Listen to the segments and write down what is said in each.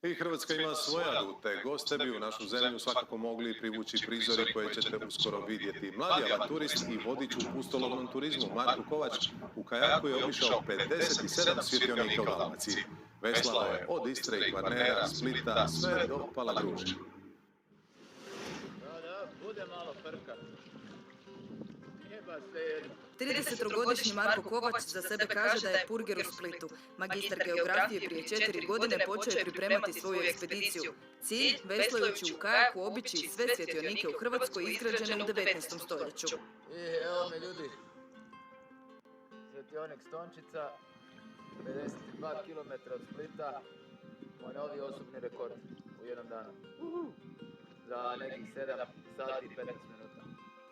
I Hrvatska ima svoje adute. Goste bi u našu zemlju svakako mogli privući prizori koje ćete uskoro vidjeti. Mladi avanturist i vodič u pustolovnom turizmu Marko Kovač u kajaku je obišao 57 svjetionika u Dalmaciji. Veslao je od Istre i Kvarnera, Splita, sve do Palagruže. Da, bude malo frka. Nije baš svejedno. 30-godišnji Marko Kovač za sebe kaže da je purger u Splitu. Magistar geografije prije 4 godine počeo je pripremati svoju ekspediciju. Cilj, veslajući u kajaku, obići sve svjetionike u Hrvatskoj izgrađene u 19. stoljeću. I evo me ljudi, svjetionik Stončica, 52 km od Splita, moj novi osobni rekord u jednom danu. Za nekih 7 sati i 15 minuta.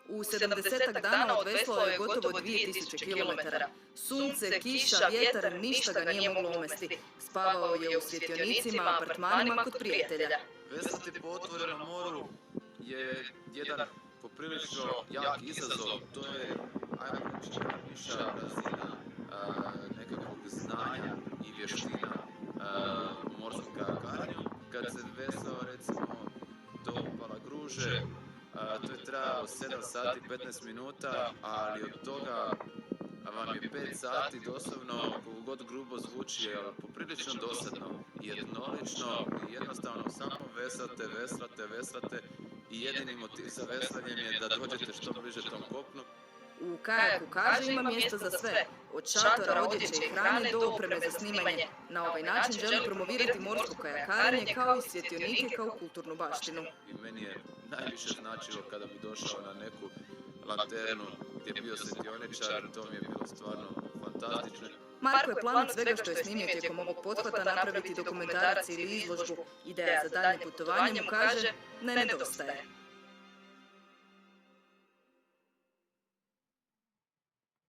U 70 dana odveslao je gotovo 2000 km. Sunce, kiša, vjetar, ništa ga nije moglo omesti. Spavao je u svjetionicima, apartmanima kod prijatelja. Veslati po otvorenom moru je jedan poprilično jak izazov. To je, ajmo reći, viša razina nekakvog znanja i vještina u morskom kajakarenju. Kad se veslao recimo do Palagruže, to je trajalo 7 sati i 15 minuta, ali od toga vam je 5 sati doslovno, koliko god grubo zvuči, poprilično dosadno i jednolično i jednostavno samo veslate i jedini motiv za veslanjem je da dođete što bliže tom kopnu. U kajaku kaže ima mjesta za sve, od šatora, odjeće i hrane do opreme za snimanje. Na ovaj način želi promovirati morsko kajakarenje kao i svjetionike kao kulturnu baštinu. I meni je najviše značilo kada bi došao na neku lanternu gdje je bio svjetioničar, to mi je bilo stvarno fantastično. Marko je plan svega što je snimio tijekom ovog pothvata napraviti dokumentarac ili izložbu. Ideja za daljnje putovanje mu kaže ne nedostaje.